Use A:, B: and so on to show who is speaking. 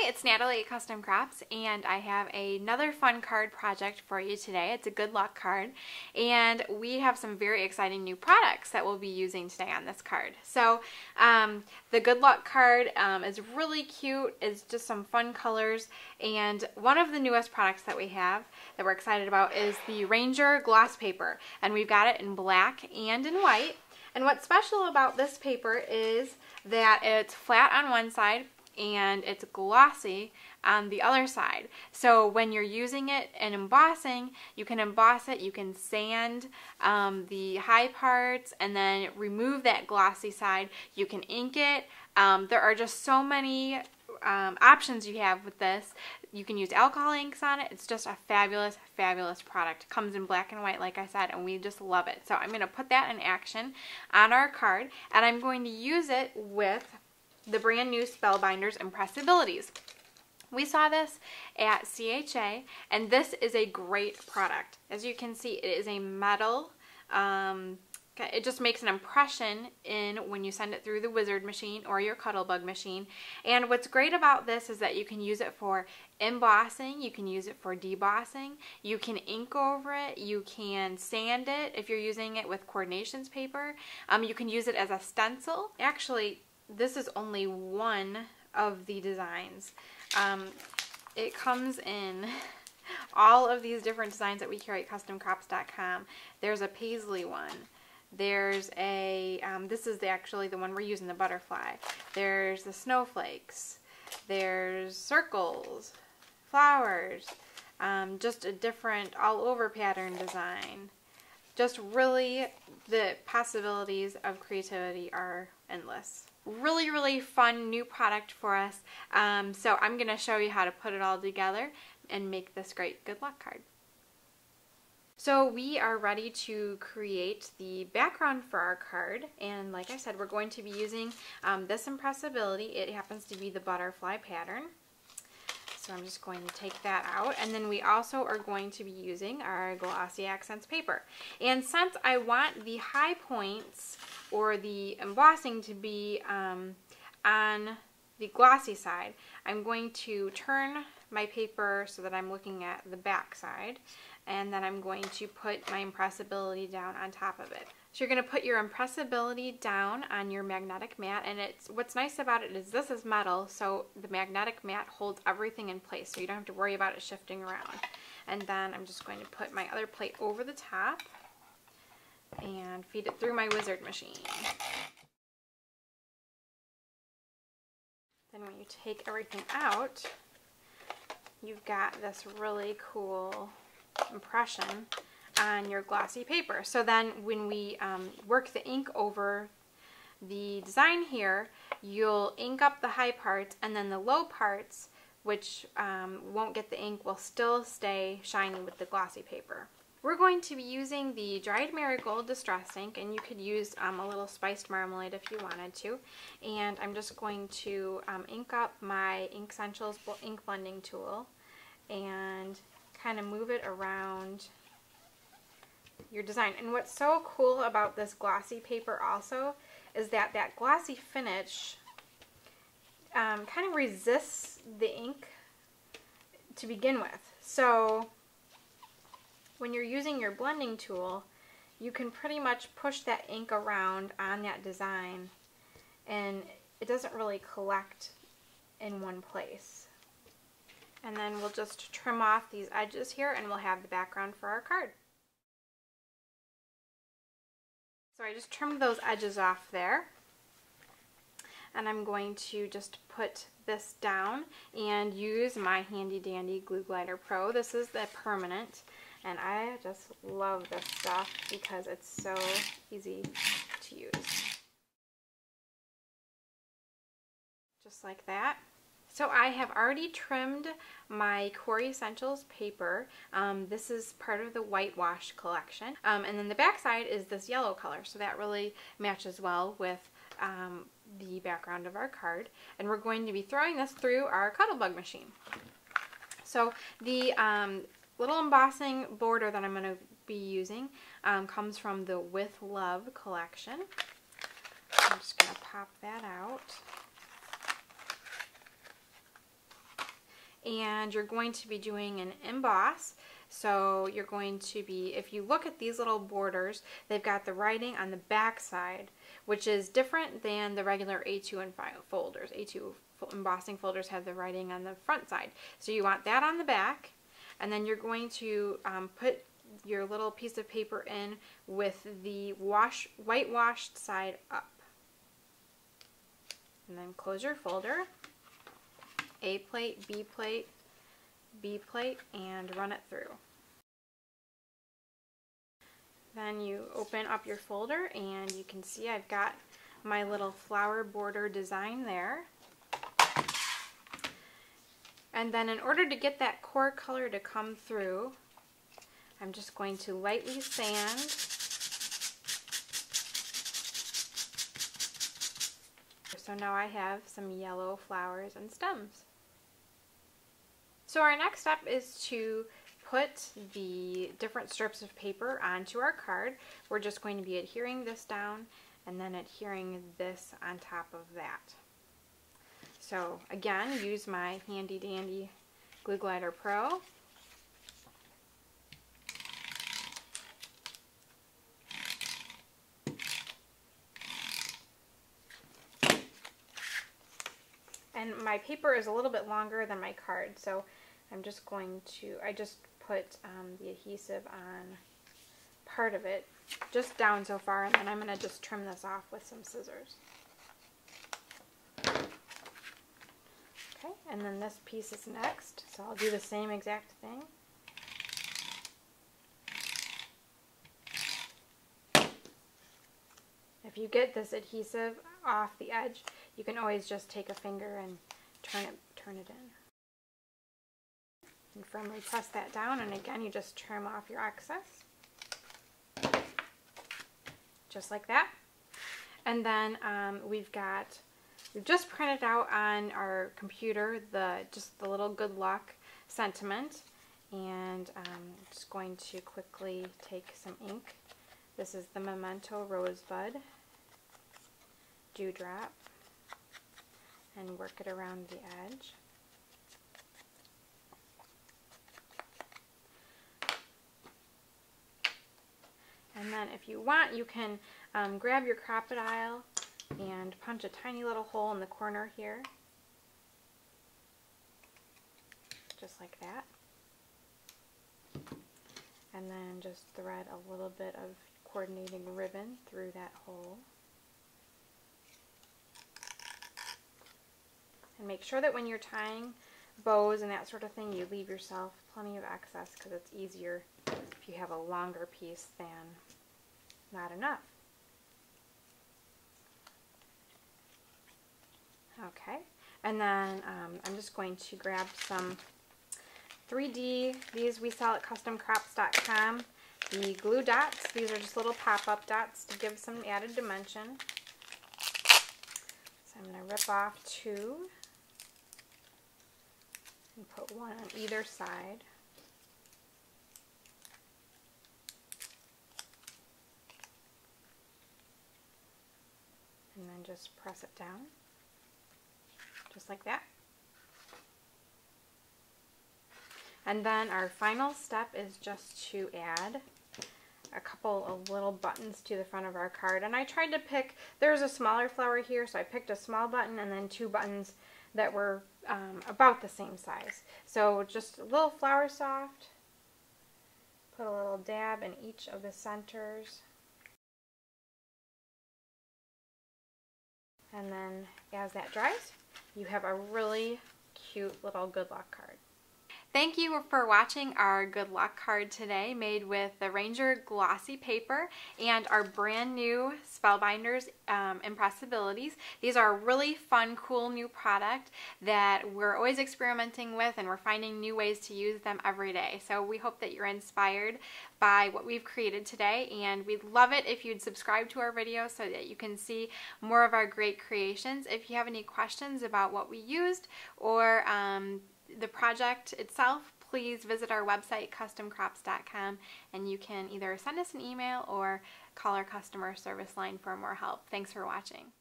A: Hi, it's Natalie at Custom Crafts, and I have another fun card project for you today. It's a good luck card, and we have some very exciting new products that we'll be using today on this card. So the good luck card is really cute. It's just some fun colors, and one of the newest products that we have that we're excited about is the Ranger gloss paper, and we've got it in black and in white. And what's special about this paper is that it's flat on one side and it's glossy on the other side. So when you're using it and embossing, you can emboss it, you can sand the high parts and then remove that glossy side. You can ink it. There are just so many options you have with this. You can use alcohol inks on it. It's just a fabulous, fabulous product. It comes in black and white, like I said, and we just love it. So I'm going to put that in action on our card, and I'm going to use it with the brand new Spellbinders Impressabilities. We saw this at CHA, and this is a great product. As you can see, it is a metal. It just makes an impression in when you send it through the Wizard machine or your Cuttlebug machine. And what's great about this is that you can use it for embossing, you can use it for debossing, you can ink over it, you can sand it if you're using it with coordinations paper. You can use it as a stencil. Actually, this is only one of the designs. It comes in all of these different designs that we carry at CustomCrops.com. There's a paisley one. There's a, this is actually the one we're using, the butterfly. There's the snowflakes. There's circles, flowers, just a different all over pattern design. Just really, the possibilities of creativity are endless. Really, really fun new product for us. So I'm going to show you how to put it all together and make this great good luck card. So we are ready to create the background for our card, and like I said, we're going to be using this Impressability. It happens to be the butterfly pattern. So I'm just going to take that out, and then we also are going to be using our Glossy Accents paper. And since I want the high points or the embossing to be on the glossy side, I'm going to turn my paper so that I'm looking at the back side, and then I'm going to put my Impressability down on top of it. So you're going to put your Impressability down on your magnetic mat, and what's nice about it is this is metal, so the magnetic mat holds everything in place, so you don't have to worry about it shifting around. And then I'm just going to put my other plate over the top and feed it through my Wizard machine. Then when you take everything out, you've got this really cool impression on your glossy paper. So then when we work the ink over the design here, you'll ink up the high parts, and then the low parts, which won't get the ink, will still stay shiny with the glossy paper. We're going to be using the dried marigold distress ink, and you could use a little spiced marmalade if you wanted to. And I'm just going to ink up my Ink Essentials ink blending tool and kind of move it around your design. And what's so cool about this glossy paper also is that that glossy finish kind of resists the ink to begin with. So when you're using your blending tool, you can pretty much push that ink around on that design, and it doesn't really collect in one place. And then we'll just trim off these edges here, and we'll have the background for our card. So I just trimmed those edges off there, and I'm going to just put this down and use my handy dandy Glue Glider Pro. This is the permanent, and I just love this stuff because it's so easy to use. Just like that. So I have already trimmed my Core Essentials paper. This is part of the whitewash collection. And then the back side is this yellow color, so that really matches well with the background of our card. And we're going to be throwing this through our Cuttlebug machine. So the little embossing border that I'm going to be using comes from the With Love collection. I'm just going to pop that out. and you're going to be doing an emboss. So you're going to be, if you look at these little borders, they've got the writing on the back side, which is different than the regular A2 and folders. A2 embossing folders have the writing on the front side. So you want that on the back, and then you're going to put your little piece of paper in with the whitewashed side up. And then close your folder, A plate, B plate, B plate, and run it through. Then you open up your folder and you can see I've got my little flower border design there. And then in order to get that core color to come through, I'm just going to lightly sand. So now I have some yellow flowers and stems. So our next step is to put the different strips of paper onto our card. We're just going to be adhering this down and then adhering this on top of that. So again, use my handy dandy Glue Glider Pro. And my paper is a little bit longer than my card, so I'm just going to, I just put the adhesive on part of it, just down so far, and then I'm going to just trim this off with some scissors. Okay, and then this piece is next, so I'll do the same exact thing. If you get this adhesive off the edge, you can always just take a finger and turn it in. And firmly press that down, and again, you just trim off your excess. Just like that. And then we've just printed out on our computer just the little good luck sentiment, and I'm just going to quickly take some ink. This is the Memento Rosebud Dewdrop, and work it around the edge. And then if you want, you can grab your crocodile and punch a tiny little hole in the corner here, just like that. And then just thread a little bit of coordinating ribbon through that hole. And make sure that when you're tying bows and that sort of thing, you leave yourself plenty of excess, because it's easier if you have a longer piece than not enough. Okay, and then I'm just going to grab some 3D, these we sell at customcrops.com, the glue dots. These are just little pop-up dots to give some added dimension. So I'm going to rip off two and put one on either side. And then just press it down, just like that. And then our final step is just to add a couple of little buttons to the front of our card. And I tried to pick, there's a smaller flower here, so I picked a small button and then two buttons that were about the same size. So just a little flower soft, put a little dab in each of the centers. And then as that dries, you have a really cute little good luck card. Thank you for watching our good luck card today, made with the Ranger glossy paper and our brand new Spellbinders Impressabilities. These are a really fun, cool new product that we're always experimenting with, and we're finding new ways to use them every day. So we hope that you're inspired by what we've created today, and we'd love it if you'd subscribe to our video so that you can see more of our great creations. If you have any questions about what we used or the project itself, please visit our website, customcrops.com, and you can either send us an email or call our customer service line for more help. Thanks for watching.